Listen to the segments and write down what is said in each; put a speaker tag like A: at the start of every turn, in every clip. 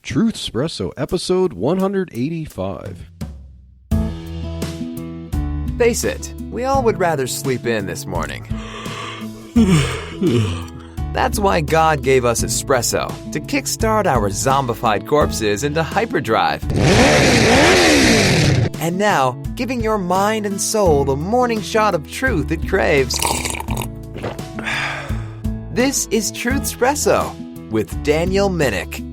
A: Truth Espresso, episode 185.
B: Face it, we all would rather sleep in this morning. That's why God gave us espresso, to kickstart our zombified corpses into hyperdrive. And now, giving your mind and soul the morning shot of truth it craves. This is Truth Espresso with Daniel Minnick.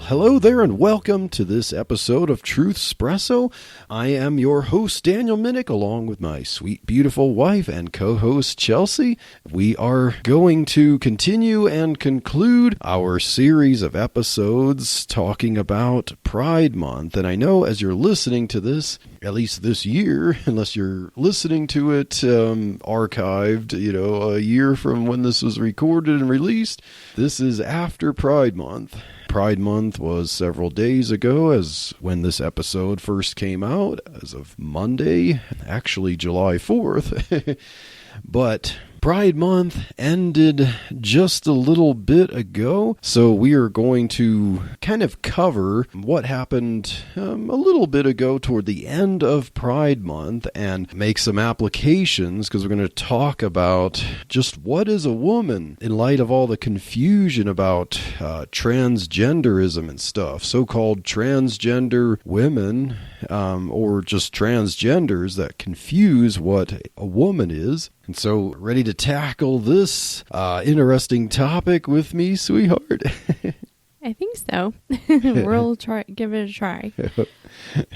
A: Hello there and welcome to this episode of Truth Espresso. I am your host, Daniel Minnick, along with my sweet, beautiful wife and co-host, Chelsea. We are going to continue and conclude our series of episodes talking about Pride Month. And I know as you're listening to this, at least this year, unless you're listening to it archived, a year from when this was recorded and released, this is after Pride Month. Pride Month was several days ago, as when this episode first came out, as of Monday, actually July 4th. But Pride Month ended just a little bit ago, so we are going to kind of cover what happened a little bit ago toward the end of Pride Month and make some applications, because we're going to talk about just what is a woman in light of all the confusion about transgenderism and stuff. So-called transgender women or just transgenders that confuse what a woman is. And so, ready to tackle this interesting topic with me, sweetheart?
C: I think so. We'll give it a try.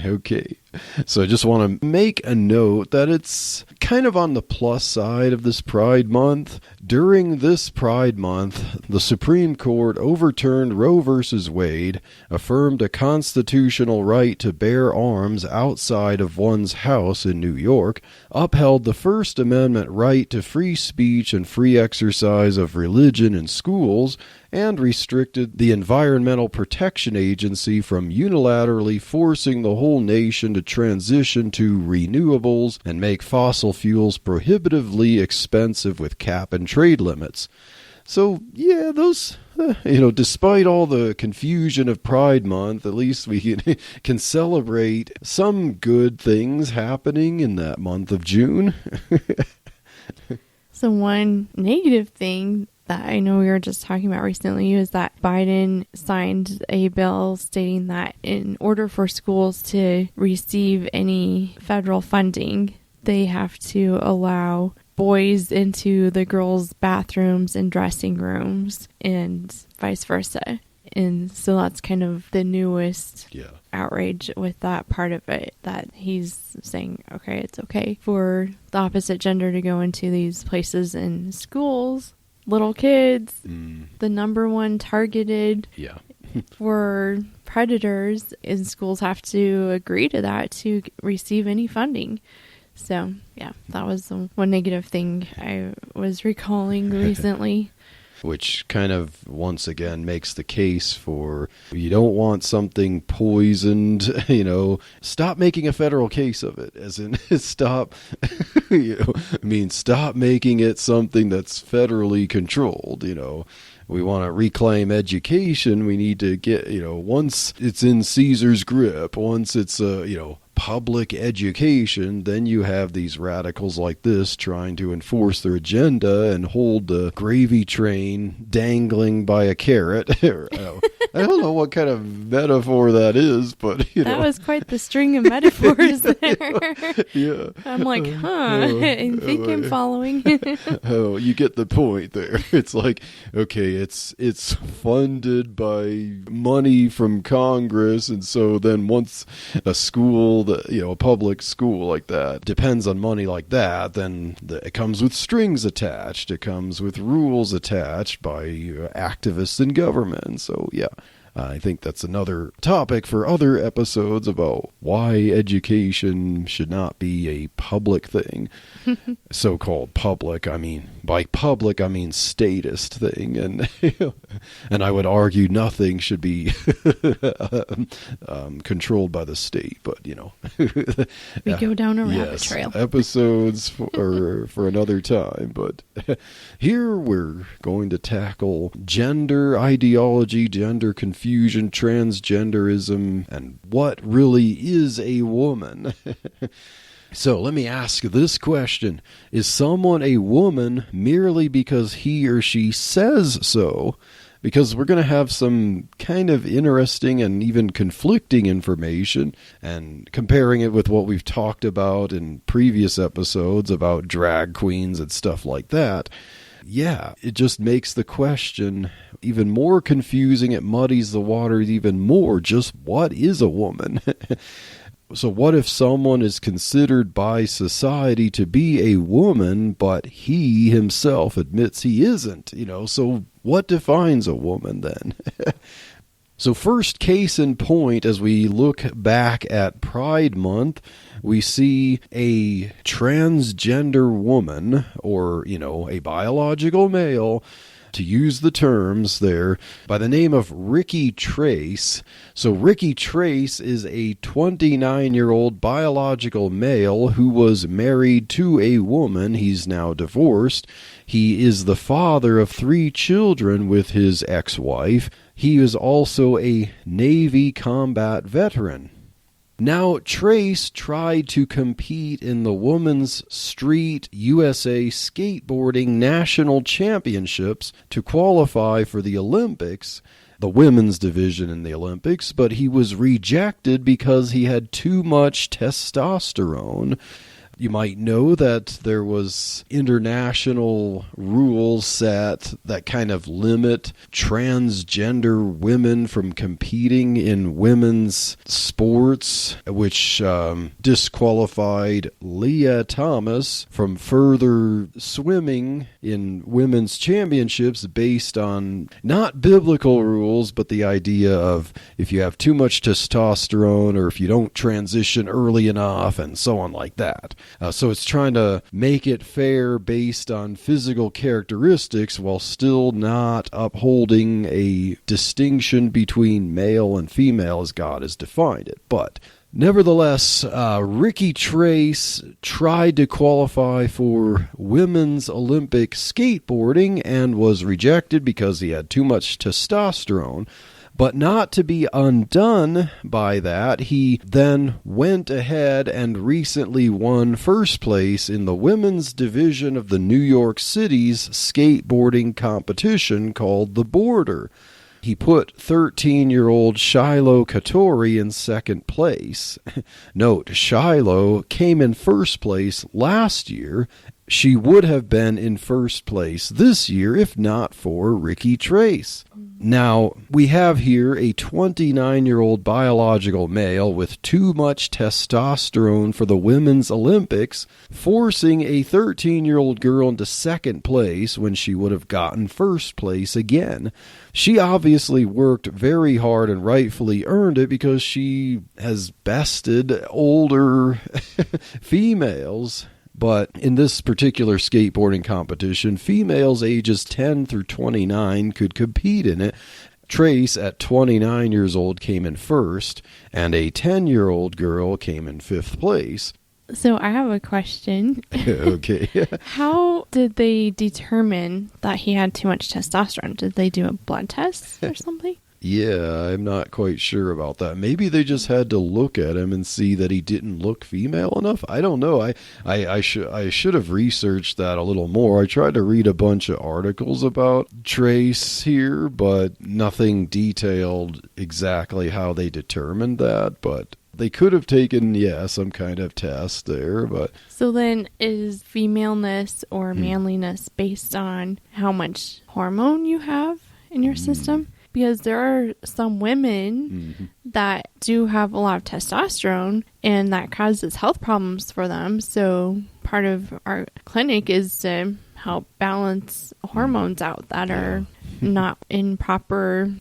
A: Okay. So I just want to make a note that it's kind of on the plus side of this Pride Month. During this Pride Month, the Supreme Court overturned Roe v. Wade, affirmed a constitutional right to bear arms outside of one's house in New York, upheld the First Amendment right to free speech and free exercise of religion in schools, and restricted the Environmental Protection Agency from unilaterally forcing the whole nation to transition to renewables and make fossil fuels prohibitively expensive with cap and trade limits. So, yeah, those, despite all the confusion of Pride Month, at least we can celebrate some good things happening in that month of June.
C: So one negative thing that I know we were just talking about recently is that Biden signed a bill stating that in order for schools to receive any federal funding, they have to allow boys into the girls' bathrooms and dressing rooms and vice versa. And so that's kind of the newest outrage with that part of it, that he's saying, okay, it's okay for the opposite gender to go into these places in schools. Little kids, the number one targeted for predators in schools, have to agree to that to receive any funding. So, yeah, that was one negative thing I was recalling recently.
A: Which kind of, once again, makes the case for you don't want something poisoned, stop making a federal case of it, as in stop, stop making it something that's federally controlled, We want to reclaim education. We need to get, once it's in Caesar's grip, once it's, public education, then you have these radicals like this trying to enforce their agenda and hold the gravy train dangling by a carrot. I don't know what kind of metaphor that is, but
C: that was quite the string of metaphors there.
A: Yeah.
C: I'm like, I think I'm following.
A: Oh, you get the point there. It's like, okay, it's funded by money from Congress, and so then once a school, a public school like that depends on money like that, then it comes with strings attached. It comes with rules attached by activists in government. So, yeah. I think that's another topic for other episodes about why education should not be a public thing. So-called public, by public, statist thing. And And I would argue nothing should be controlled by the state, but
C: we go down a rabbit trail.
A: Episodes for another time. But here we're going to tackle gender ideology, gender confusion, transgenderism, and what really is a woman. So let me ask this question. Is someone a woman merely because he or she says so? Because we're going to have some kind of interesting and even conflicting information, and comparing it with what we've talked about in previous episodes about drag queens and stuff like that. Yeah, it just makes the question even more confusing. It muddies the waters even more. Just what is a woman? So what if someone is considered by society to be a woman, but he himself admits he isn't? So what defines a woman then? So first case in point, as we look back at Pride Month, we see a transgender woman, or, a biological male, to use the terms there, by the name of Ricci Tres. So Ricci Tres is a 29-year-old biological male who was married to a woman. He's now divorced. He is the father of 3 children with his ex-wife. He is also a Navy combat veteran. Now, Trace tried to compete in the Women's Street USA Skateboarding National Championships to qualify for the Olympics, the women's division in the Olympics, but he was rejected because he had too much testosterone. You might know that there was international rules set that kind of limit transgender women from competing in women's sports, which disqualified Leah Thomas from further swimming in women's championships based on not biblical rules, but the idea of if you have too much testosterone or if you don't transition early enough and so on like that. So it's trying to make it fair based on physical characteristics while still not upholding a distinction between male and female as God has defined it. But nevertheless, Ricci Tres tried to qualify for women's Olympic skateboarding and was rejected because he had too much testosterone. But not to be undone by that, he then went ahead and recently won first place in the women's division of the New York City's skateboarding competition called The Border. He put 13-year-old Shiloh Katori in second place. Note, Shiloh came in first place last year. She would have been in first place this year if not for Ricci Tres. Now, we have here a 29-year-old biological male with too much testosterone for the Women's Olympics, forcing a 13-year-old girl into second place when she would have gotten first place again. She obviously worked very hard and rightfully earned it because she has bested older females. But in this particular skateboarding competition, females ages 10 through 29 could compete in it. Trace, at 29 years old, came in first, and a 10-year-old girl came in fifth place.
C: So I have a question.
A: Okay.
C: How did they determine that he had too much testosterone? Did they do a blood test or something?
A: Yeah, I'm not quite sure about that. Maybe they just had to look at him and see that he didn't look female enough. I don't know. I should have researched that a little more. I tried to read a bunch of articles about Trace here, but nothing detailed exactly how they determined that. But they could have taken, some kind of test there. But
C: so then is femaleness or manliness based on how much hormone you have in your system? Because there are some women that do have a lot of testosterone and that causes health problems for them. So part of our clinic is to help balance hormones out that are not in proper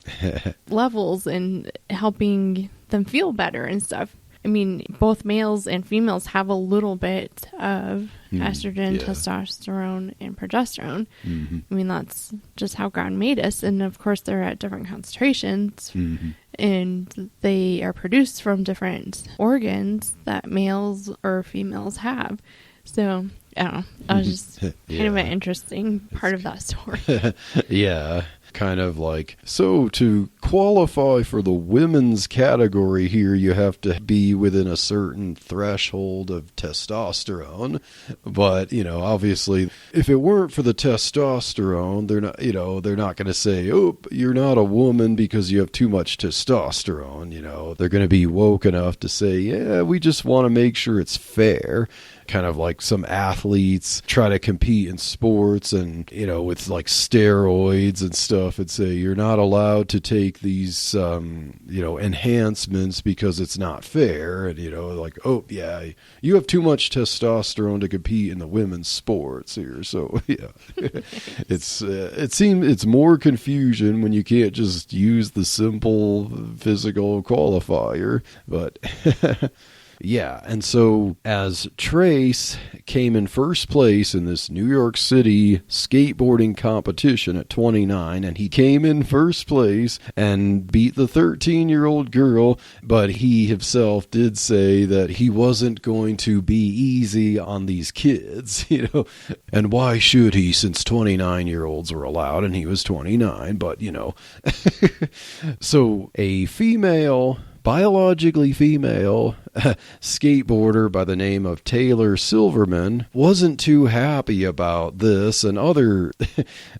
C: levels and helping them feel better and stuff. I mean, both males and females have a little bit of estrogen,
A: yeah.
C: testosterone, and progesterone.
A: Mm-hmm.
C: I mean, that's just how God made us. And of course, they're at different concentrations.
A: Mm-hmm.
C: And they are produced from different organs that males or females have. So, I don't know. That was just kind of an interesting part of that story.
A: Yeah. Kind of like, so to qualify for the women's category here, you have to be within a certain threshold of testosterone. But, obviously, if it weren't for the testosterone, they're not going to say, oh, you're not a woman because you have too much testosterone. They're going to be woke enough to say, yeah, we just want to make sure it's fair. Kind of like some athletes try to compete in sports and, with like steroids and stuff and say you're not allowed to take these, enhancements because it's not fair. And, like, oh, yeah, you have too much testosterone to compete in the women's sports here. So, yeah, it's more confusion when you can't just use the simple physical qualifier. But yeah, and so as Trace came in first place in this New York City skateboarding competition at 29, and he came in first place and beat the 13-year-old girl, but he himself did say that he wasn't going to be easy on these kids, and why should he, since 29-year-olds were allowed and he was 29, but, so a biologically female skateboarder by the name of Taylor Silverman wasn't too happy about this and other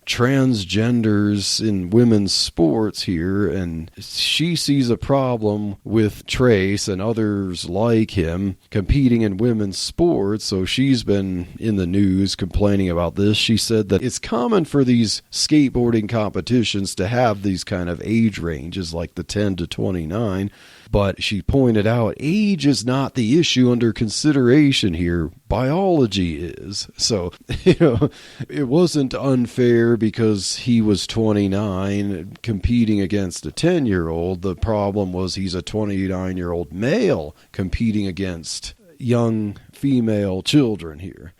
A: transgenders in women's sports here, and she sees a problem with Trace and others like him competing in women's sports, so she's been in the news complaining about this. She said that it's common for these skateboarding competitions to have these kind of age ranges like the 10 to 29, but she pointed out age is not the issue under consideration here. Biology is. So, it wasn't unfair because he was 29 competing against a 10-year-old. The problem was he's a 29-year-old male competing against young female children here.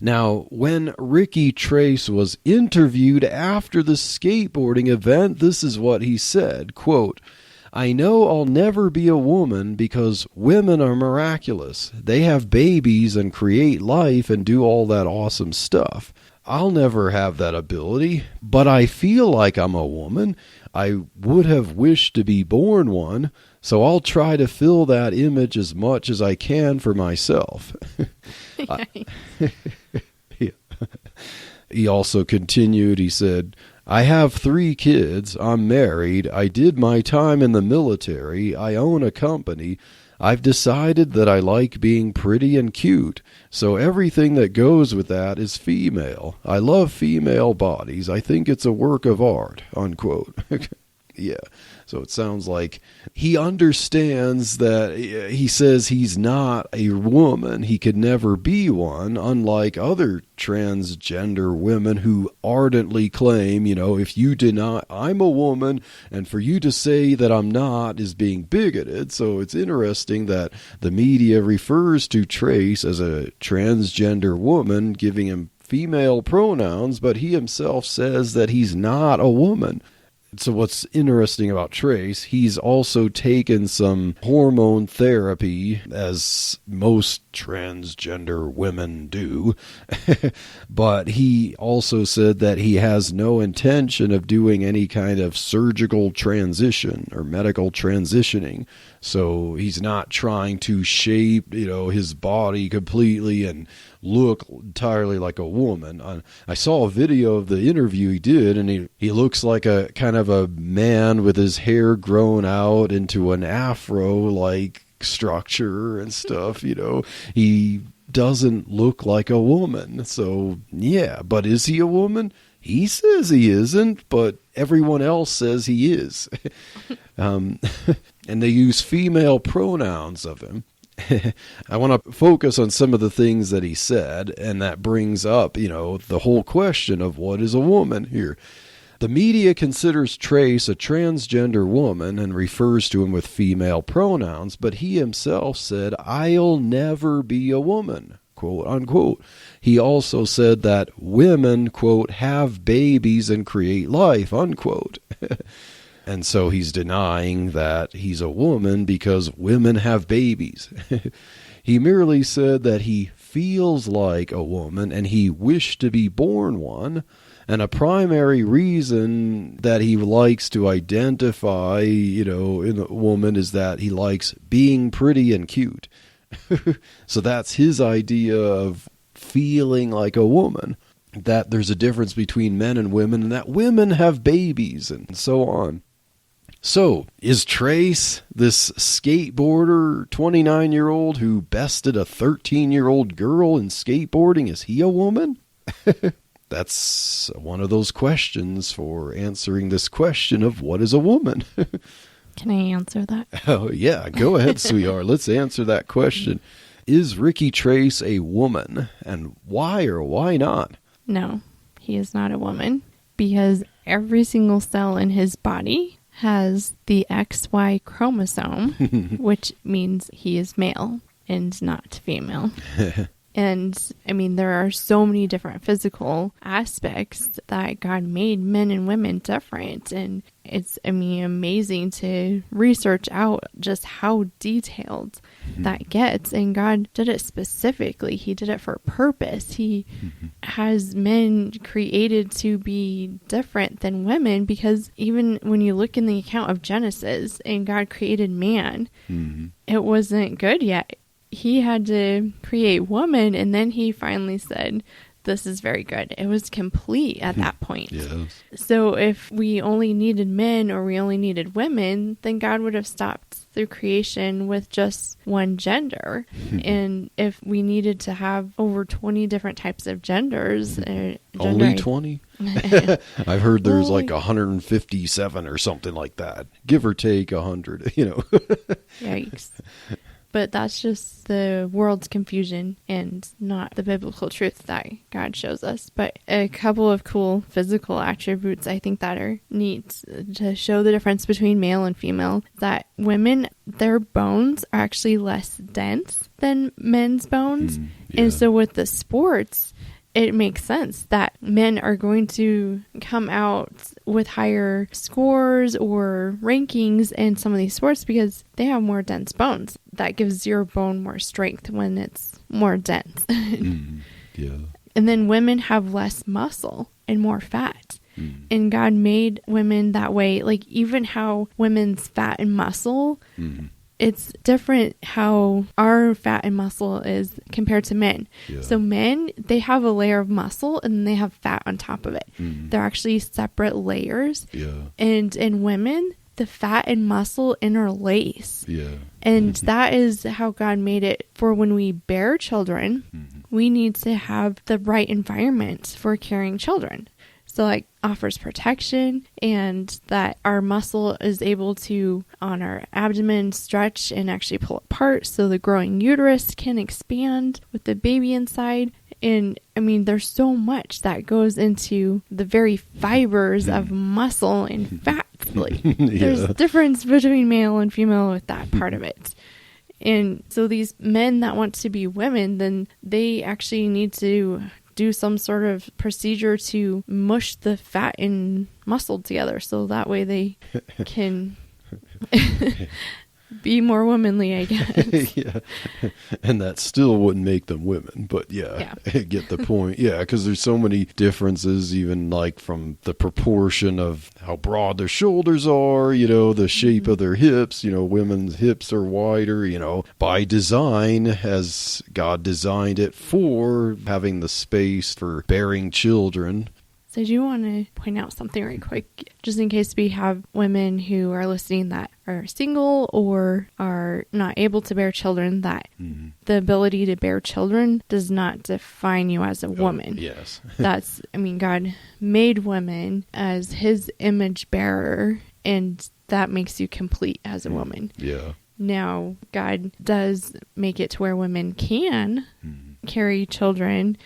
A: Now, when Ricci Tres was interviewed after the skateboarding event, this is what he said, quote, "I know I'll never be a woman because women are miraculous. They have babies and create life and do all that awesome stuff. I'll never have that ability, but I feel like I'm a woman. I would have wished to be born one, so I'll try to fill that image as much as I can for myself." Yeah. He also continued, he said, "I have 3 kids, I'm married, I did my time in the military, I own a company, I've decided that I like being pretty and cute, so everything that goes with that is female. I love female bodies, I think it's a work of art," unquote. Yeah, so it sounds like he understands that. He says he's not a woman. He could never be one, unlike other transgender women who ardently claim, if you deny I'm a woman, and for you to say that I'm not is being bigoted. So it's interesting that the media refers to Trace as a transgender woman, giving him female pronouns, but he himself says that he's not a woman. So what's interesting about Trace, he's also taken some hormone therapy, as most transgender women do, but he also said that he has no intention of doing any kind of surgical transition or medical transitioning. So he's not trying to shape, his body completely and look entirely like a woman. I saw a video of the interview he did, and he looks like a kind of a man with his hair grown out into an afro-like structure and stuff, He doesn't look like a woman. So, yeah, but is he a woman? He says he isn't, but everyone else says he is. And they use female pronouns of him. I want to focus on some of the things that he said, and that brings up, the whole question of what is a woman here. The media considers Tres a transgender woman and refers to him with female pronouns, but he himself said, "I'll never be a woman," quote unquote. He also said that women, quote, "have babies and create life," unquote. And so he's denying that he's a woman because women have babies. He merely said that he feels like a woman and he wished to be born one. And a primary reason that he likes to identify, in a woman is that he likes being pretty and cute. So that's his idea of feeling like a woman, that there's a difference between men and women, and that women have babies and so on. So, is Tres, this skateboarder, 29-year-old who bested a 13-year-old girl in skateboarding, is he a woman? That's one of those questions for answering this question of what is a woman?
C: Can I answer that?
A: Oh, yeah. Go ahead, sweetheart. Let's answer that question. Is Ricci Tres a woman? And why or why not?
C: No, he is not a woman because every single cell in his body has the XY chromosome, which means he is male and not female. And I mean, there are so many different physical aspects that God made men and women different. And it's, amazing to research out just how detailed that gets. And God did it specifically. He did it for a purpose. He has men created to be different than women, because even when you look in the account of Genesis and God created man, it wasn't good yet. He had to create woman, and then he finally said, "This is very good." It was complete at that point.
A: Yes.
C: So if we only needed men or we only needed women, then God would have stopped the creation with just one gender. And if we needed to have over 20 different types of genders...
A: Only 20? I've heard there's like 157 or something like that. Give or take 100,
C: Yikes. But that's just the world's confusion and not the biblical truth that God shows us. But a couple of cool physical attributes I think that are neat to show the difference between male and female. That women, their bones are actually less dense than men's bones. And so with the sports, it makes sense that men are going to come out with higher scores or rankings in some of these sports because they have more dense bones. That gives your bone more strength when it's more dense.
A: Yeah.
C: And then women have less muscle and more fat. And God made women that way. Like even how women's fat and muscle... It's different how our fat and muscle is compared to men. Yeah. So men, they have a layer of muscle and they have fat on top of it. They're actually separate layers. Yeah. And in women, the fat and muscle interlace. Yeah. And that is how God made it for when we bear children. We need to have the right environment for carrying children. So like offers protection, and that our muscle is able to, on our abdomen, stretch and actually pull apart so the growing uterus can expand with the baby inside. And there's so much that goes into the very fibers of muscle and fat. Like, there's a difference between male and female with that part of it. And so these men that want to be women, then they actually need to do some sort of procedure to mush the fat and muscle together so that way they can be more womanly, I guess.
A: Yeah. And that still wouldn't make them women, but yeah. I get the point. Yeah, because there's so many differences, even like from the proportion of how broad their shoulders are, the shape of their hips. Women's hips are wider, by design, as God designed it for having the space for bearing children.
C: So I do want to point out something right quick, just in case we have women who are listening that are single or are not able to bear children, that the ability to bear children does not define you as a woman.
A: Yes.
C: That's, God made women as his image bearer, and that makes you complete as a woman.
A: Yeah.
C: Now, God does make it to where women can carry children,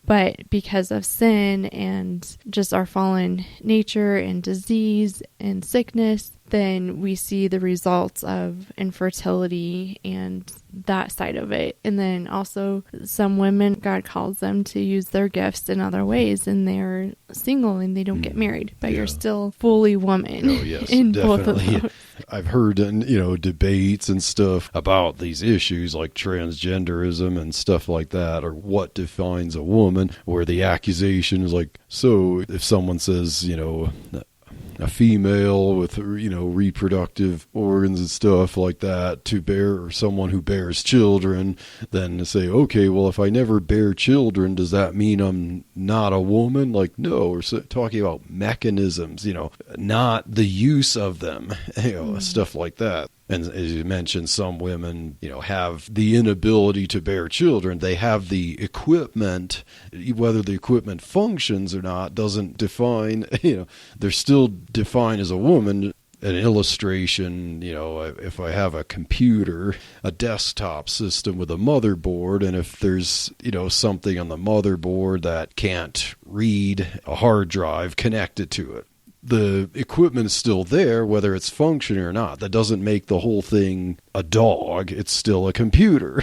C: But because of sin and just our fallen nature and disease and sickness, then we see the results of infertility and that side of it. And then also some women, God calls them to use their gifts in other ways, and they're single and they don't get married, but you're still fully woman.
A: Oh, yes,
C: in
A: definitely.
C: both of those.
A: I've heard, debates and stuff about these issues like transgenderism and stuff like that, or what defines a woman, where the accusation is like, so if someone says, a female with, reproductive organs and stuff like that to bear, or someone who bears children, then to say, okay, well, if I never bear children, does that mean I'm not a woman? Like, no, we're talking about mechanisms, not the use of them, stuff like that. And as you mentioned, some women, have the inability to bear children. They have the equipment. Whether the equipment functions or not doesn't define, they're still defined as a woman. An illustration, if I have a computer, a desktop system with a motherboard, and if there's, something on the motherboard that can't read a hard drive connected to it, the equipment is still there, whether it's functioning or not. That doesn't make the whole thing a dog. It's still a computer,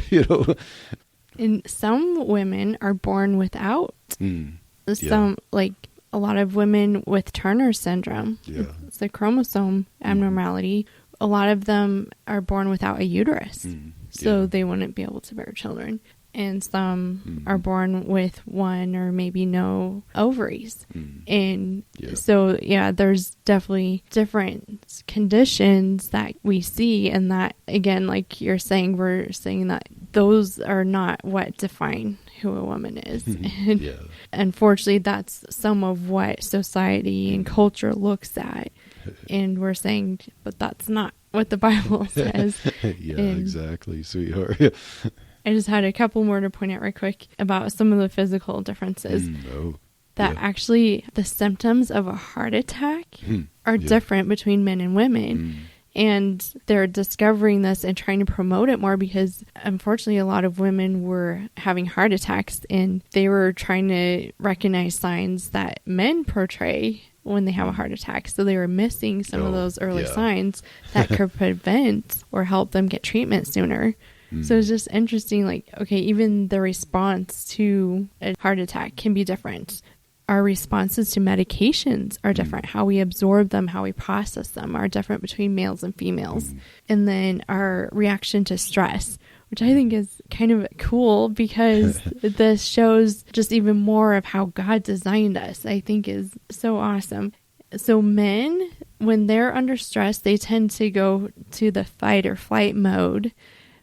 C: And some women are born without. Like a lot of women with Turner syndrome. Yeah. It's a chromosome abnormality. A lot of them are born without a uterus. So they wouldn't be able to bear children. And some are born with one or maybe no ovaries. And so, there's definitely different conditions that we see. And that, again, like you're saying, we're saying that those are not what define who a woman is. And unfortunately, that's some of what society and culture looks at. And we're saying, but that's not what the Bible says.
A: Exactly, sweetheart.
C: I just had a couple more to point out real quick about some of the physical differences. Actually the symptoms of a heart attack are different between men and women. And they're discovering this and trying to promote it more because, unfortunately, a lot of women were having heart attacks and they were trying to recognize signs that men portray when they have a heart attack. So they were missing some of those early signs that could prevent or help them get treatment sooner. So it's just interesting, like, okay, even the response to a heart attack can be different. Our responses to medications are different. How we absorb them, how we process them are different between males and females. And then our reaction to stress, which I think is kind of cool because this shows just even more of how God designed us, I think is so awesome. So men, when they're under stress, they tend to go to the fight or flight mode,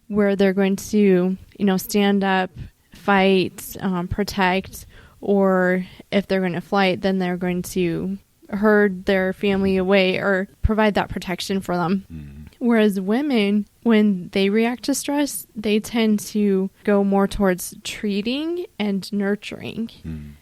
C: where they're going to, stand up, fight, protect, or if they're going to flight, then they're going to herd their family away or provide that protection for them. Whereas women, when they react to stress, they tend to go more towards treating and nurturing.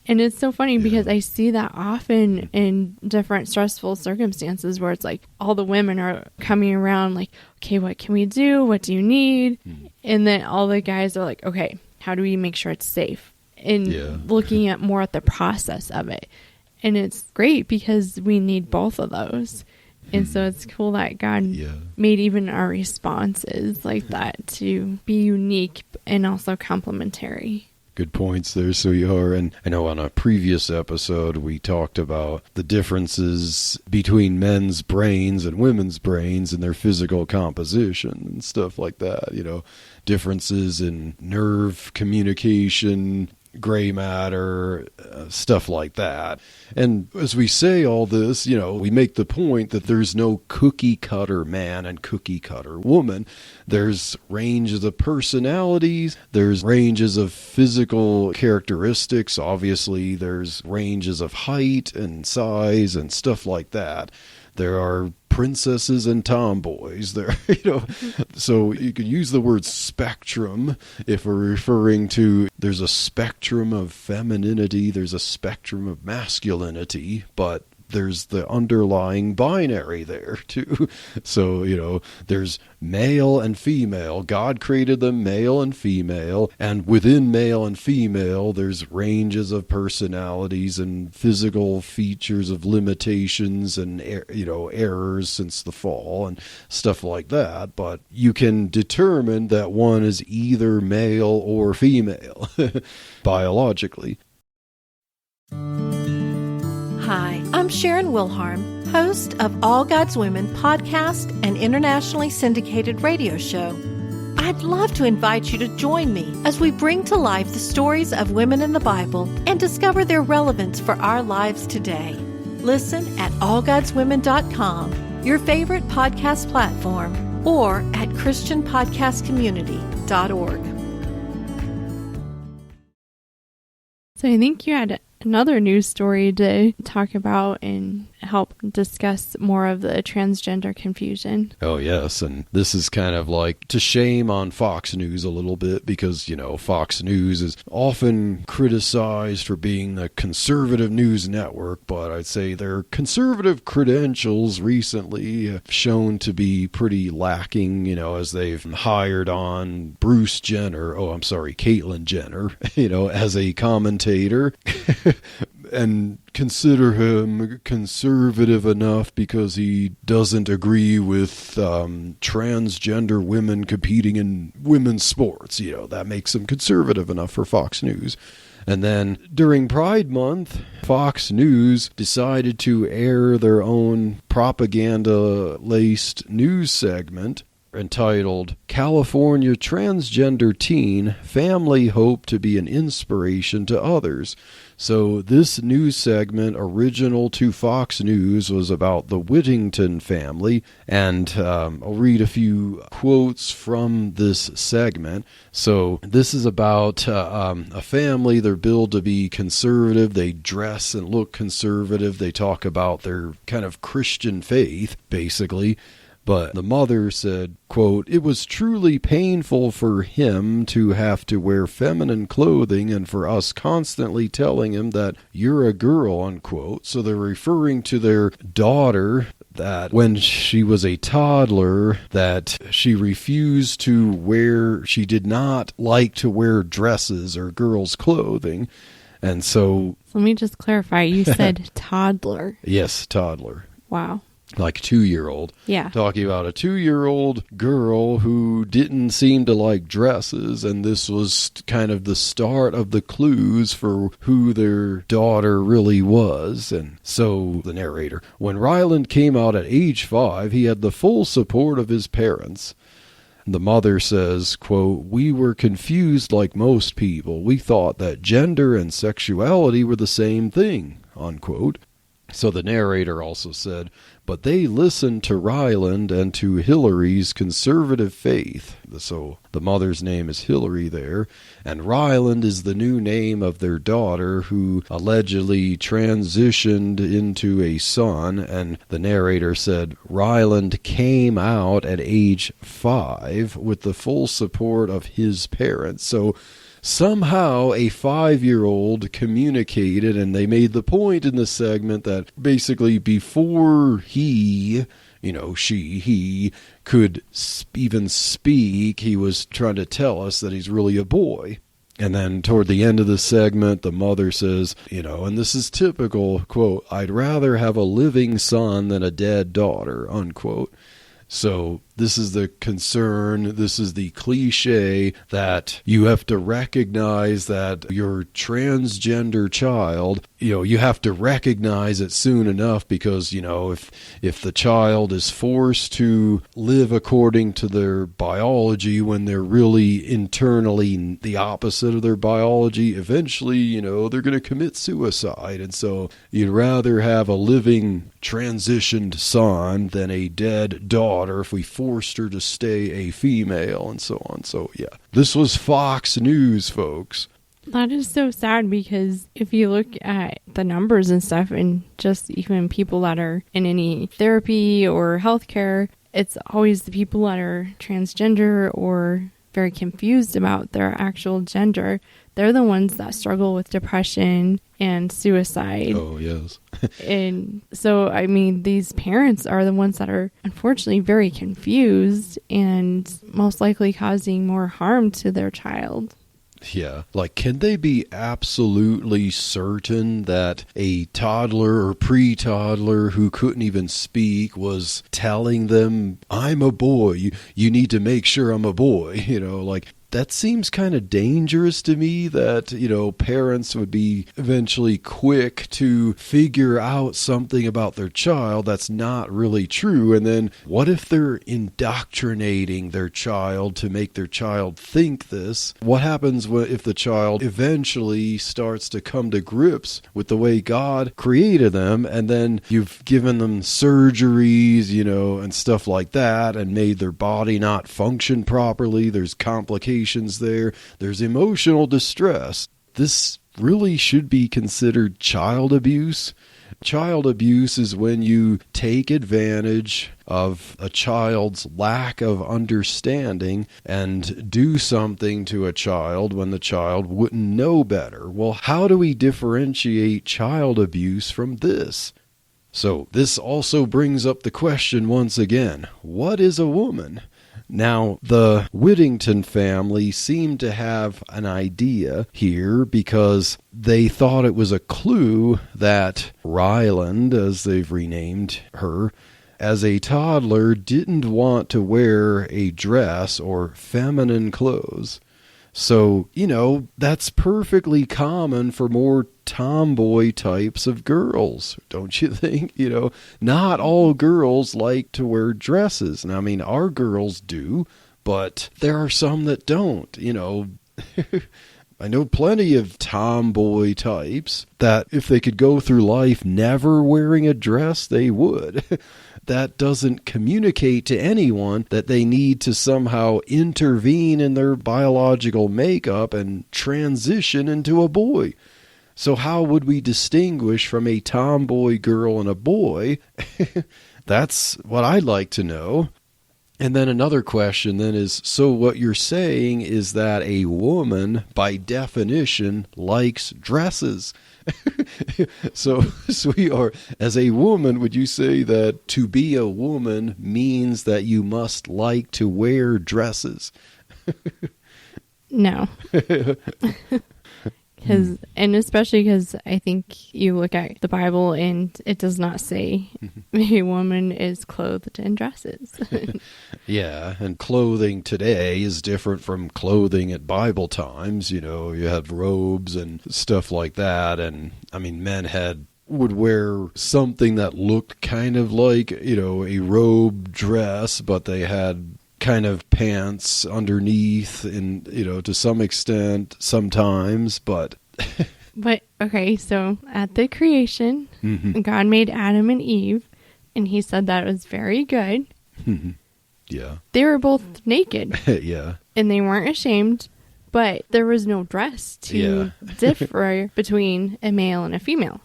C: And it's so funny because I see that often in different stressful circumstances where it's like all the women are coming around like, okay, what can we do? What do you need? And then all the guys are like, okay, how do we make sure it's safe? And looking at more at the process of it. And it's great because we need both of those. And so it's cool that God made even our responses like that to be unique and also complementary.
A: Good points there, sweetheart. And I know on a previous episode, we talked about the differences between men's brains and women's brains and their physical composition and stuff like that. Differences in nerve communication, gray matter, stuff like that. And as we say all this, we make the point that there's no cookie cutter man and cookie cutter woman. There's ranges of personalities. There's ranges of physical characteristics. Obviously, there's ranges of height and size and stuff like that. There are princesses and tomboys there, so you could use the word spectrum if we're referring to there's a spectrum of femininity, there's a spectrum of masculinity, but there's the underlying binary there too. So, there's male and female. God created them male and female, and within male and female, there's ranges of personalities and physical features of limitations and, errors since the fall and stuff like that. But you can determine that one is either male or female biologically.
D: Hi, I'm Sharon Wilharm, host of All God's Women podcast and internationally syndicated radio show. I'd love to invite you to join me as we bring to life the stories of women in the Bible and discover their relevance for our lives today. Listen at allgodswomen.com, your favorite podcast platform, or at christianpodcastcommunity.org.
C: So I think you had another news story to talk about and help discuss more of the transgender confusion.
A: Oh, yes. And this is kind of like to shame on Fox News a little bit because, Fox News is often criticized for being a conservative news network, but I'd say their conservative credentials recently have shown to be pretty lacking, as they've hired on Caitlyn Jenner, as a commentator. And consider him conservative enough because he doesn't agree with transgender women competing in women's sports. That makes him conservative enough for Fox News. And then during Pride Month, Fox News decided to air their own propaganda-laced news segment entitled California Transgender Teen Family Hope to be an Inspiration to Others. So this news segment, original to Fox News, was about the Whittington family, and I'll read a few quotes from this segment. So this is about a family. They're billed to be conservative. They dress and look conservative. They talk about their kind of Christian faith, basically. But the mother said, quote, "It was truly painful for him to have to wear feminine clothing and for us constantly telling him that you're a girl," unquote. So they're referring to their daughter, that when she was a toddler, that she refused to wear, she did not like to wear dresses or girls' clothing. And so
C: let me just clarify. You said toddler.
A: Yes, toddler.
C: Wow.
A: Like a 2-year-old.
C: Yeah.
A: Talking about a 2-year-old girl who didn't seem to like dresses, and this was kind of the start of the clues for who their daughter really was. And so, the narrator, when Ryland came out at age 5, he had the full support of his parents. The mother says, quote, "We were confused like most people. We thought that gender and sexuality were the same thing," unquote. So the narrator also said, "But they listened to Ryland and to Hillary's conservative faith." So the mother's name is Hillary there, and Ryland is the new name of their daughter who allegedly transitioned into a son. And the narrator said Ryland came out at age 5 with the full support of his parents. So somehow a 5-year-old communicated, and they made the point in the segment that basically before he could even speak, he was trying to tell us that he's really a boy. And then toward the end of the segment, the mother says, and this is typical, quote, "I'd rather have a living son than a dead daughter," unquote. So this is the concern, this is the cliche that you have to recognize that your transgender child, you have to recognize it soon enough because, if the child is forced to live according to their biology when they're really internally the opposite of their biology, eventually, they're going to commit suicide. And so you'd rather have a living transitioned son than a dead daughter if we forced her to stay a female and so on. So yeah, this was Fox News, folks.
C: That is so sad because if you look at the numbers and stuff, and just even people that are in any therapy or healthcare, it's always the people that are transgender or very confused about their actual gender they're the ones that struggle with depression and suicide.
A: Oh, yes.
C: And so, I mean, these parents are the ones that are unfortunately very confused and most likely causing more harm to their child.
A: Yeah. Like, can they be absolutely certain that a toddler or pre-toddler who couldn't even speak was telling them, I'm a boy, you need to make sure I'm a boy, like, that seems kind of dangerous to me that, parents would be eventually quick to figure out something about their child that's not really true. And then what if they're indoctrinating their child to make their child think this? What happens if the child eventually starts to come to grips with the way God created them, and then you've given them surgeries, and stuff like that, and made their body not function properly? There's complications there. There's emotional distress. This really should be considered child abuse. Child abuse is when you take advantage of a child's lack of understanding and do something to a child when the child wouldn't know better. Well, how do we differentiate child abuse from this? So this also brings up the question once again, what is a woman? Now, the Whittington family seemed to have an idea here because they thought it was a clue that Ryland, as they've renamed her, as a toddler didn't want to wear a dress or feminine clothes. So, that's perfectly common for more tomboy types of girls, don't you think? Not all girls like to wear dresses. And I mean, our girls do, but there are some that don't, I know plenty of tomboy types that if they could go through life never wearing a dress, they would. That doesn't communicate to anyone that they need to somehow intervene in their biological makeup and transition into a boy. So how would we distinguish from a tomboy girl and a boy? That's what I'd like to know. And then another question then is, so what you're saying is that a woman, by definition, likes dresses. So, sweetheart, as a woman, would you say that to be a woman means that you must like to wear dresses?
C: No. And especially because I think you look at the Bible and it does not say a woman is clothed in dresses.
A: Yeah, and clothing today is different from clothing at Bible times. You had robes and stuff like that. And I mean, men would wear something that looked kind of like, a robe dress, but they had kind of pants underneath and, to some extent sometimes, but...
C: But, okay, so at the creation, God made Adam and Eve, and he said that it was very good.
A: Yeah.
C: They were both naked.
A: Yeah.
C: And they weren't ashamed, but there was no dress to differ between a male and a female.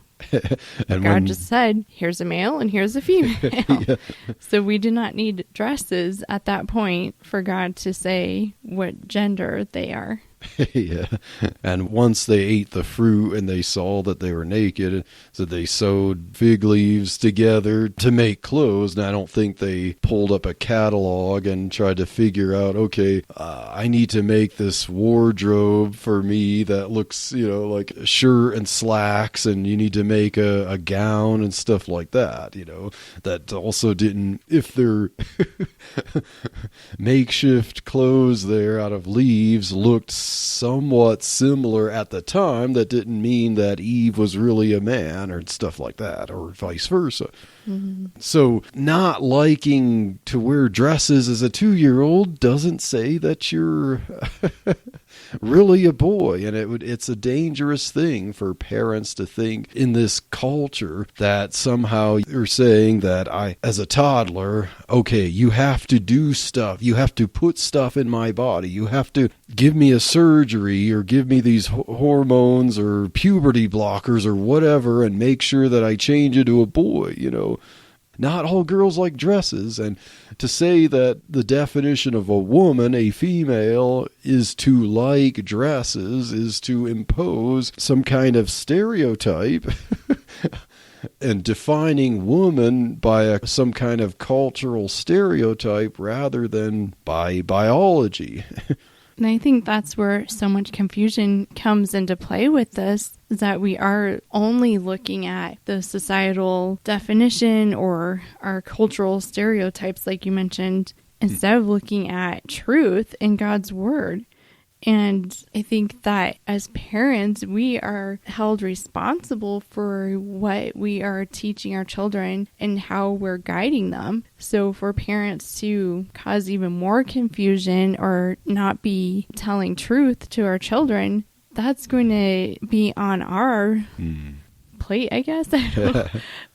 C: And God just said, here's a male and here's a female. Yeah. So we do not need dresses at that point for God to say what gender they are.
A: Yeah. And once they ate the fruit and they saw that they were naked, so they sewed fig leaves together to make clothes. And I don't think they pulled up a catalog and tried to figure out, okay, I need to make this wardrobe for me that looks, like a shirt and slacks, and you need to make a gown and stuff like that, that also didn't, if they're makeshift clothes there out of leaves looked somewhat similar at the time, that didn't mean that Eve was really a man or stuff like that, or vice versa. So not liking to wear dresses as a 2-year-old doesn't say that you're really a boy. And it's a dangerous thing for parents to think in this culture that somehow you're saying that as a toddler, okay, you have to do stuff. You have to put stuff in my body. You have to give me a surgery or give me these hormones or puberty blockers or whatever and make sure that I change into a boy, not all girls like dresses. And to say that the definition of a woman, a female, is to like dresses, is to impose some kind of stereotype. And defining woman by some kind of cultural stereotype rather than by biology.
C: And I think that's where so much confusion comes into play with this, is that we are only looking at the societal definition or our cultural stereotypes, like you mentioned, instead of looking at truth in God's word. And I think that as parents, we are held responsible for what we are teaching our children and how we're guiding them. So for parents to cause even more confusion or not be telling truth to our children, that's going to be on our plate, I guess. I don't know.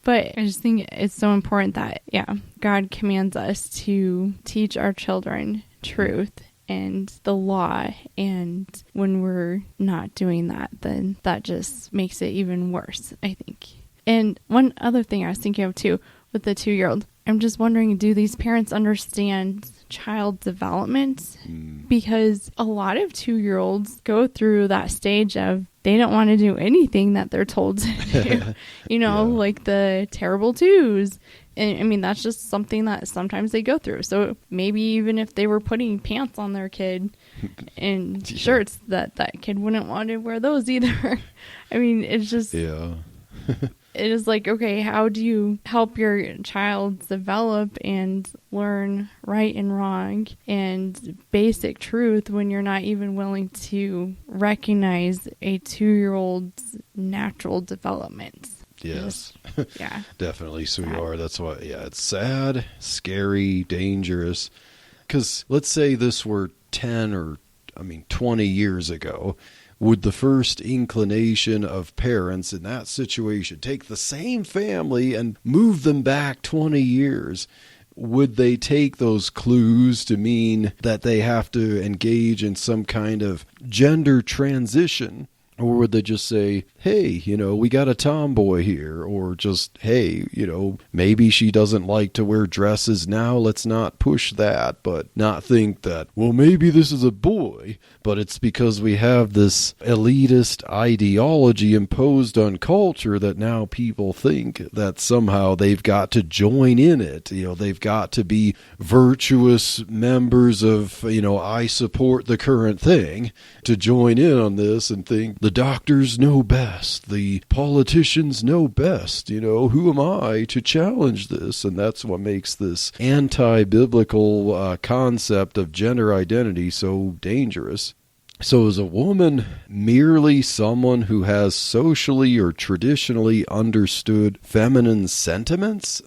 C: But I just think it's so important that, God commands us to teach our children truth and the law, and when we're not doing that, then that just makes it even worse, I think. And one other thing I was thinking of too, with the 2-year-old, I'm just wondering, do these parents understand child development? Because a lot of 2-year-olds go through that stage of they don't want to do anything that they're told to do, like the terrible twos. And I mean, that's just something that sometimes they go through. So maybe even if they were putting pants on their kid and shirts, that kid wouldn't want to wear those either. I mean, it's just, it is like, okay, how do you help your child develop and learn right and wrong and basic truth when you're not even willing to recognize a 2-year-old's natural development?
A: Yes.
C: Yeah.
A: Definitely. So we are. That's why, it's sad, scary, dangerous. Because let's say this were 20 years ago. Would the first inclination of parents in that situation take the same family and move them back 20 years? Would they take those clues to mean that they have to engage in some kind of gender transition? Or would they just say, hey, we got a tomboy here? Or just, hey, maybe she doesn't like to wear dresses now. Let's not push that. But not think that, well, maybe this is a boy. But it's because we have this elitist ideology imposed on culture that now people think that somehow they've got to join in it. They've got to be virtuous members of, I support the current thing, to join in on this and think the doctors know best, the politicians know best, who am I to challenge this? And that's what makes this anti-biblical concept of gender identity so dangerous. So is a woman merely someone who has socially or traditionally understood feminine sentiments?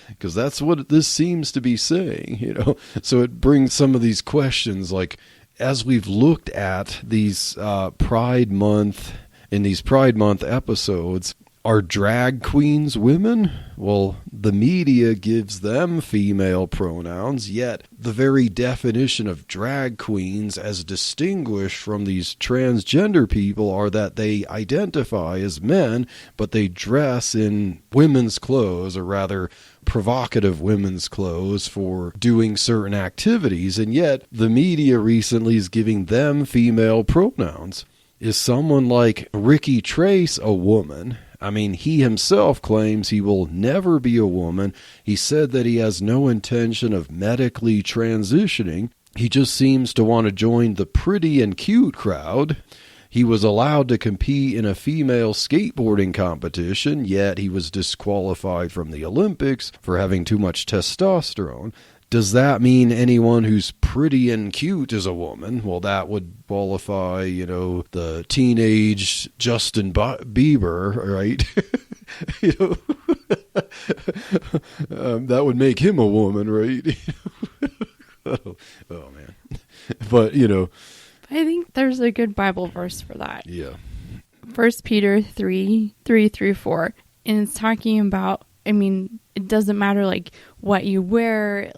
A: Because that's what this seems to be saying, So it brings some of these questions, like, as we've looked at these Pride Month episodes, are drag queens women? Well, the media gives them female pronouns, yet the very definition of drag queens as distinguished from these transgender people are that they identify as men, but they dress in women's clothes, or rather provocative women's clothes, for doing certain activities, and yet the media recently is giving them female pronouns. Is someone like Ricci Tres a woman? I mean, he himself claims he will never be a woman. He said that he has no intention of medically transitioning. He just seems to want to join the pretty and cute crowd. He was allowed to compete in a female skateboarding competition, yet he was disqualified from the Olympics for having too much testosterone. Does that mean anyone who's pretty and cute is a woman? Well, that would qualify, the teenage Justin Bieber, right? That would make him a woman, right? oh man. But,
C: I think there's a good Bible verse for that.
A: Yeah.
C: 1 Peter 3:3-4. And it's talking about, it doesn't matter what you wear,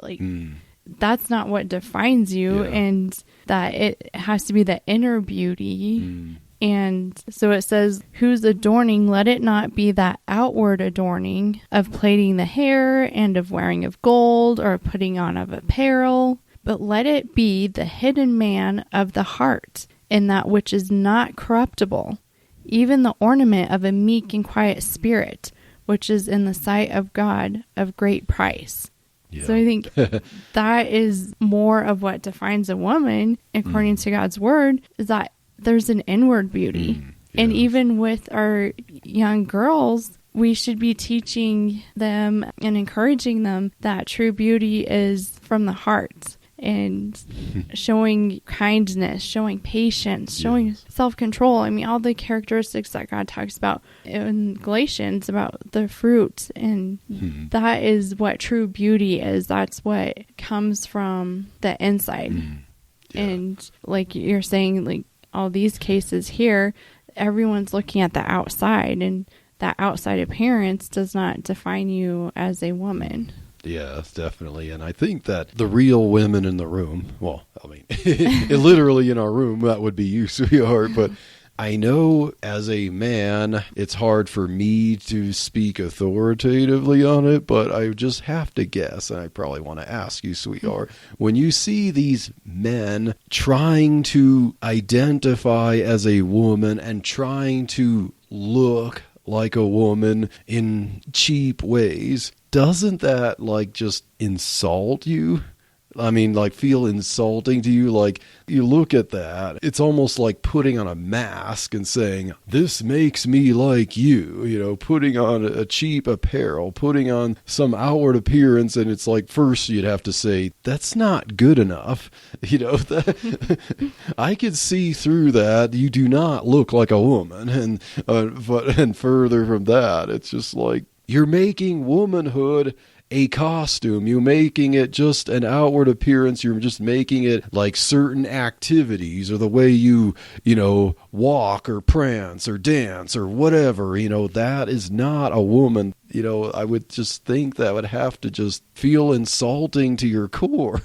C: that's not what defines you, and that it has to be the inner beauty And so it says, whose adorning, let it not be that outward adorning of plaiting the hair and of wearing of gold or putting on of apparel, but let it be the hidden man of the heart, in that which is not corruptible, even the ornament of a meek and quiet spirit, which is in the sight of God of great price. Yeah. So I think that is more of what defines a woman, according to God's word, is that there's an inward beauty. Yeah. And even with our young girls, we should be teaching them and encouraging them that true beauty is from the heart, and showing kindness, showing patience, showing self-control. I mean, all the characteristics that God talks about in Galatians about the fruit. And that is what true beauty is. That's what comes from the inside. Yeah. And like you're saying, like all these cases here, everyone's looking at the outside, and that outside appearance does not define you as a woman.
A: Yes, definitely. And I think that the real women in the room, well, I mean, literally in our room, that would be you, sweetheart. But I know as a man, it's hard for me to speak authoritatively on it, but I just have to guess, and I probably want to ask you, sweetheart, when you see these men trying to identify as a woman and trying to look like a woman in cheap ways, doesn't that like just insult you? I mean, like feel insulting to you? Like you look at that, it's almost like putting on a mask and saying, this makes me like you, putting on a cheap apparel, putting on some outward appearance. And it's like, first you'd have to say, that's not good enough. I could see through that. You do not look like a woman. And further from that, it's just like, you're making womanhood a costume. You're making it just an outward appearance. You're just making it like certain activities or the way you walk or prance or dance or whatever. That is not a woman. I would just think that would have to just feel insulting to your core.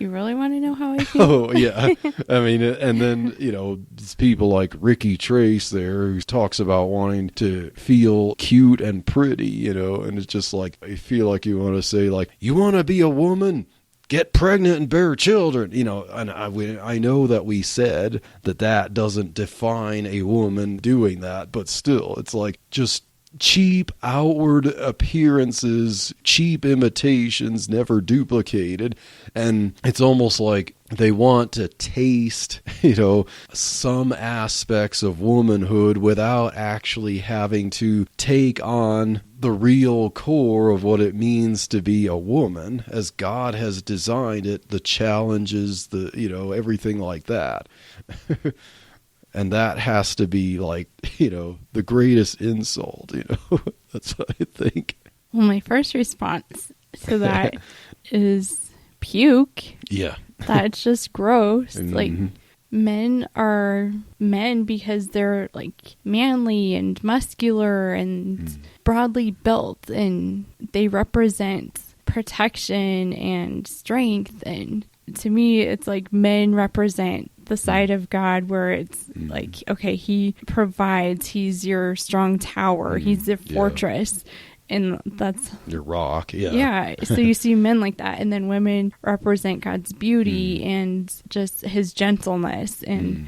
C: You really want to know how I feel?
A: Oh, yeah. I mean, and then, people like Ricci Tres there who talks about wanting to feel cute and pretty, and it's just like, I feel like you want to say, like, you want to be a woman? Get pregnant and bear children, and I know that we said that doesn't define a woman doing that, but still, it's like just cheap outward appearances, cheap imitations, never duplicated. And it's almost like they want to taste, some aspects of womanhood without actually having to take on the real core of what it means to be a woman as God has designed it, the challenges, everything like that. And that has to be like, the greatest insult, That's what I think.
C: Well, my first response to that is puke.
A: Yeah.
C: That's just gross. Mm-hmm. Like, men are men because they're like manly and muscular and broadly built, and they represent protection and strength. And to me, it's like men represent the side of God where it's like, okay, he provides, he's your strong tower, he's the fortress, and that's
A: your rock.
C: Yeah. So you see men like that, and then women represent God's beauty and just his gentleness. And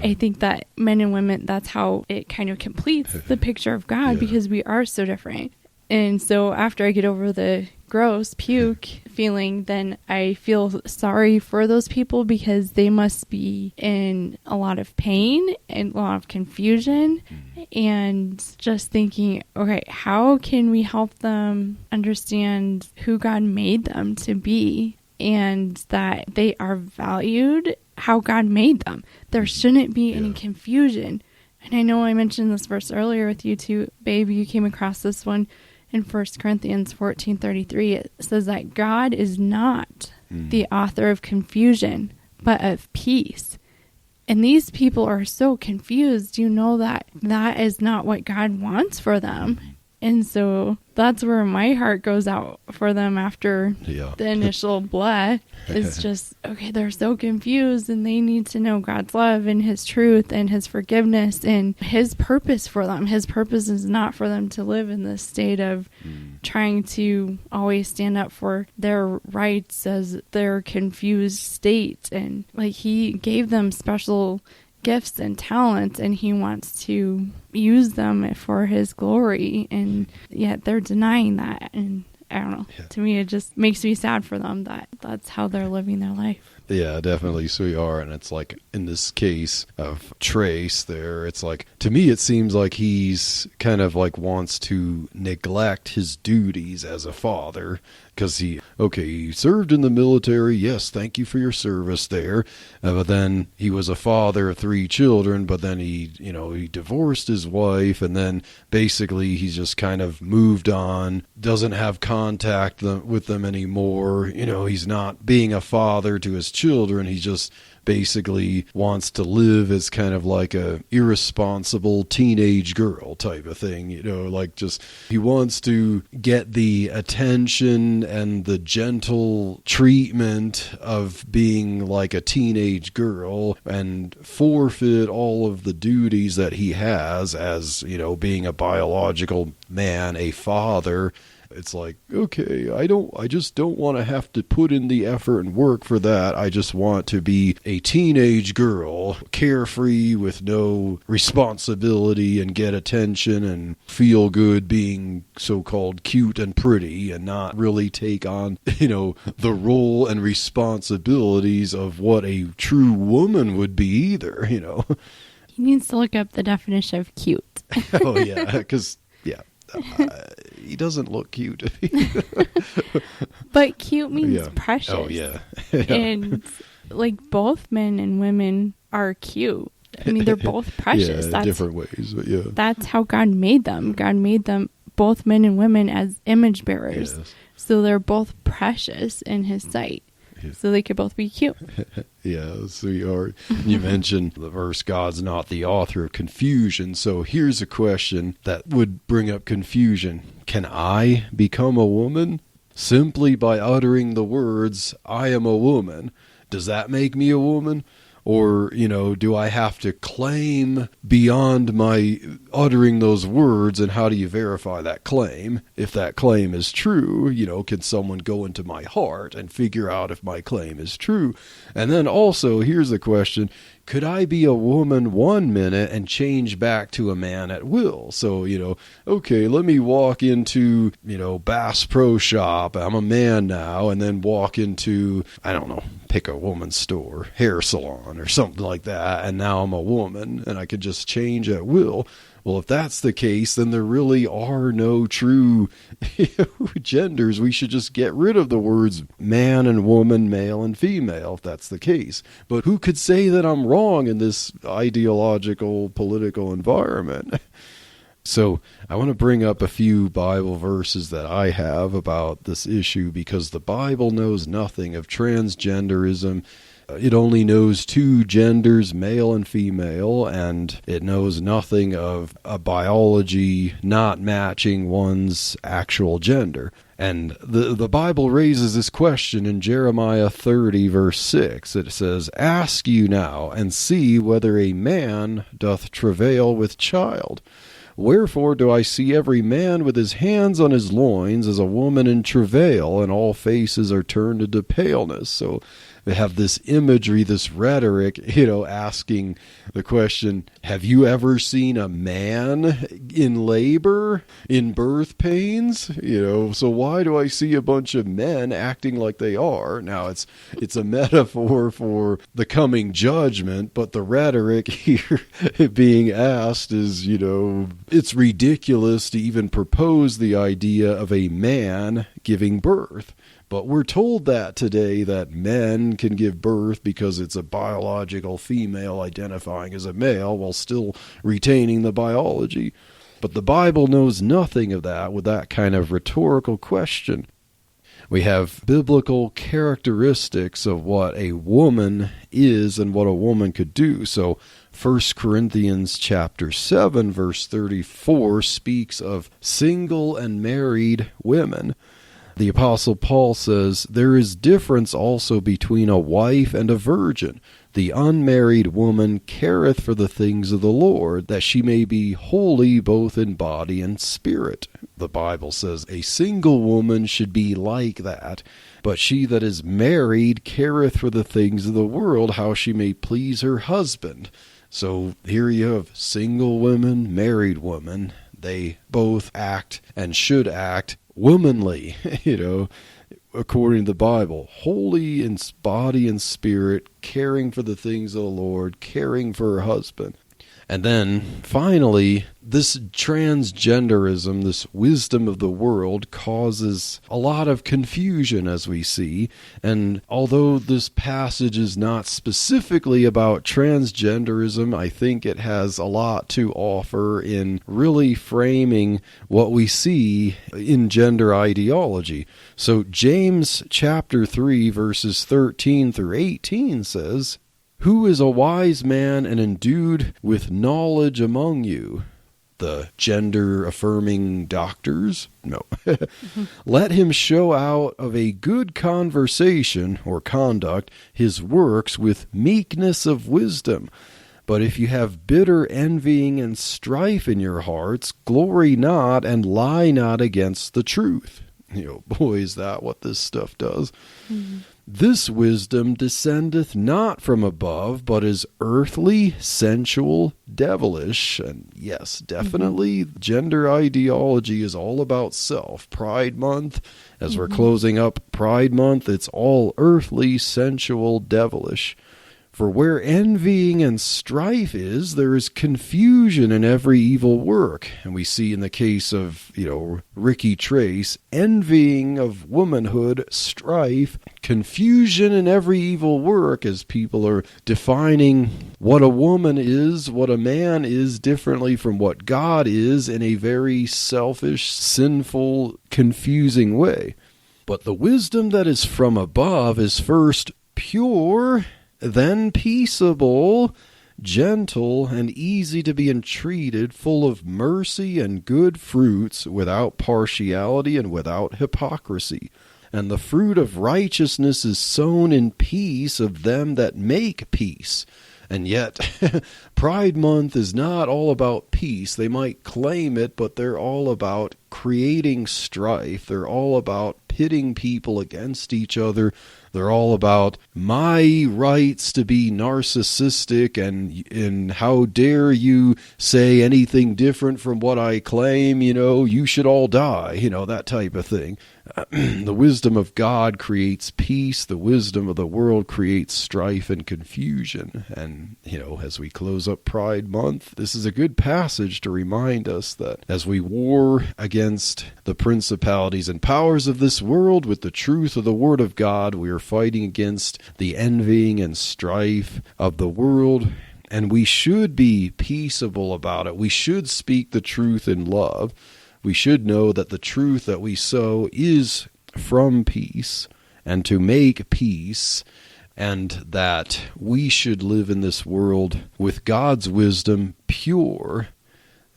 C: I think that men and women, that's how it kind of completes the picture of God, because we are so different. And so after I get over the gross puke feeling, then I feel sorry for those people, because they must be in a lot of pain and a lot of confusion, and just thinking, okay, how can we help them understand who God made them to be, and that they are valued how God made them. There shouldn't be any confusion. And I know I mentioned this verse earlier with you too, babe. You came across this one. In 1 Corinthians 14:33, it says that God is not the author of confusion, but of peace. And these people are so confused. That is not what God wants for them. And so that's where my heart goes out for them after the initial blah. It's just, okay, they're so confused and they need to know God's love and his truth and his forgiveness and his purpose for them. His purpose is not for them to live in this state of trying to always stand up for their rights as their confused state. And like, he gave them special gifts and talents, and he wants to use them for his glory, and yet they're denying that. And I don't know, to me it just makes me sad for them that that's how they're living their life.
A: Yeah, definitely. So we are. And it's like, in this case of Trace there, it's like, to me, it seems like he's kind of like wants to neglect his duties as a father, because he served in the military. Yes, thank you for your service there. But then he was a father of 3 children, but then he divorced his wife, and then basically he's just kind of moved on, doesn't have contact with them anymore. He's not being a father to his children. He just basically wants to live as kind of like a irresponsible teenage girl type of thing, like just he wants to get the attention and the gentle treatment of being like a teenage girl and forfeit all of the duties that he has as, being a biological man, a father. It's like, okay, I just don't want to have to put in the effort and work for that. I just want to be a teenage girl, carefree with no responsibility, and get attention and feel good being so-called cute and pretty, and not really take on, the role and responsibilities of what a true woman would be either,
C: He needs to look up the definition of cute.
A: Oh, yeah, because, yeah. He doesn't look cute.
C: But cute means precious.
A: Oh, yeah.
C: And like, both men and women are cute. I mean, they're both precious.
A: Yeah, different ways, but yeah.
C: That's how God made them. God made them, both men and women, as image bearers.
A: Yes.
C: So they're both precious in his sight. So they could both be cute.
A: Yeah, so you mentioned the verse, God's not the author of confusion. So here's a question that would bring up confusion. Can I become a woman? Simply by uttering the words, I am a woman. Does that make me a woman? Or, do I have to claim beyond my uttering those words? And how do you verify that claim? If that claim is true, can someone go into my heart and figure out if my claim is true? And then also, here's the question, could I be a woman 1 minute and change back to a man at will? So, okay, let me walk into, Bass Pro Shop. I'm a man now. And then walk into, I don't know, pick a woman's store, hair salon or something like that. And now I'm a woman and I could just change at will. Well, if that's the case, then there really are no true genders. We should just get rid of the words man and woman, male and female, if that's the case. But who could say that I'm wrong in this ideological, political environment? So I want to bring up a few Bible verses that I have about this issue, because the Bible knows nothing of transgenderism. It only knows 2 genders, male and female, and it knows nothing of a biology not matching one's actual gender. And the Bible raises this question in Jeremiah 30, verse 6. It says, Ask you now, and see whether a man doth travail with child. Wherefore do I see every man with his hands on his loins as a woman in travail, and all faces are turned into paleness. So they have this imagery, this rhetoric, asking the question, have you ever seen a man in labor, in birth pains? So why do I see a bunch of men acting like they are? Now, it's a metaphor for the coming judgment, but the rhetoric here being asked is, it's ridiculous to even propose the idea of a man giving birth. But we're told that today, that men can give birth because it's a biological female identifying as a male while still retaining the biology. But the Bible knows nothing of that with that kind of rhetorical question. We have biblical characteristics of what a woman is and what a woman could do. So 1 Corinthians chapter 7, verse 34 speaks of single and married women. The Apostle Paul says, "There is difference also between a wife and a virgin. The unmarried woman careth for the things of the Lord, that she may be holy both in body and spirit." The Bible says a single woman should be like that, but she that is married careth for the things of the world, how she may please her husband. So here you have single women, married women. They both act and should act womanly, according to the Bible, holy in body and spirit, caring for the things of the Lord, caring for her husband. And then, finally, this transgenderism, this wisdom of the world, causes a lot of confusion, as we see. And although this passage is not specifically about transgenderism, I think it has a lot to offer in really framing what we see in gender ideology. So James chapter 3, verses 13 through 18 says, "Who is a wise man and endued with knowledge among you?" The gender-affirming doctors? No. "Let him show out of a good conversation or conduct his works with meekness of wisdom. But if you have bitter envying and strife in your hearts, glory not and lie not against the truth." Boy, is that what this stuff does. Mm-hmm. "This wisdom descendeth not from above, but is earthly, sensual, devilish." And yes, definitely, gender ideology is all about self. Pride Month, as we're closing up Pride Month, it's all earthly, sensual, devilish. "For where envying and strife is, there is confusion in every evil work." And we see in the case of, Ricci Tres, envying of womanhood, strife, confusion in every evil work, as people are defining what a woman is, what a man is differently from what God is in a very selfish, sinful, confusing way. "But the wisdom that is from above is first pure, then peaceable, gentle, and easy to be entreated, full of mercy and good fruits, without partiality and without hypocrisy. And the fruit of righteousness is sown in peace of them that make peace." And yet, Pride Month is not all about peace. They might claim it, but they're all about creating strife. They're all about pitting people against each other. They're all about my rights to be narcissistic and how dare you say anything different from what I claim, you should all die, that type of thing. The wisdom of God creates peace. The wisdom of the world creates strife and confusion. And, as we close up Pride Month, this is a good passage to remind us that as we war against the principalities and powers of this world with the truth of the Word of God, we are fighting against the envying and strife of the world. And we should be peaceable about it. We should speak the truth in love. We should know that the truth that we sow is from peace and to make peace, and that we should live in this world with God's wisdom pure.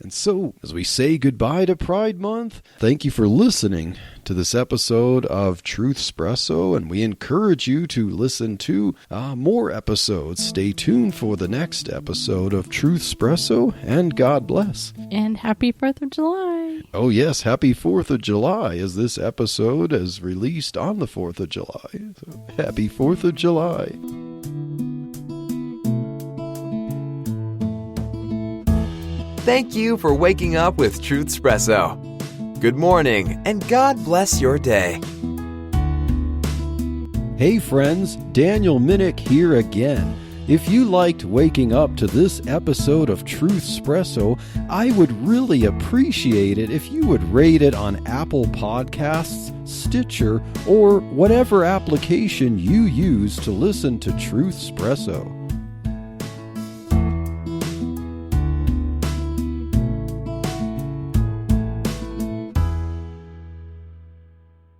A: And so, as we say goodbye to Pride Month, thank you for listening to this episode of Truthspresso, and we encourage you to listen to more episodes. Stay tuned for the next episode of Truthspresso, and God bless.
C: And happy 4th of July.
A: Oh yes, happy 4th of July, as this episode is released on the 4th of July. So, happy 4th of July.
B: Thank you for waking up with Truthspresso. Good morning, and God bless your day.
A: Hey friends, Daniel Minnick here again. If you liked waking up to this episode of Truthspresso, I would really appreciate it if you would rate it on Apple Podcasts, Stitcher, or whatever application you use to listen to Truthspresso.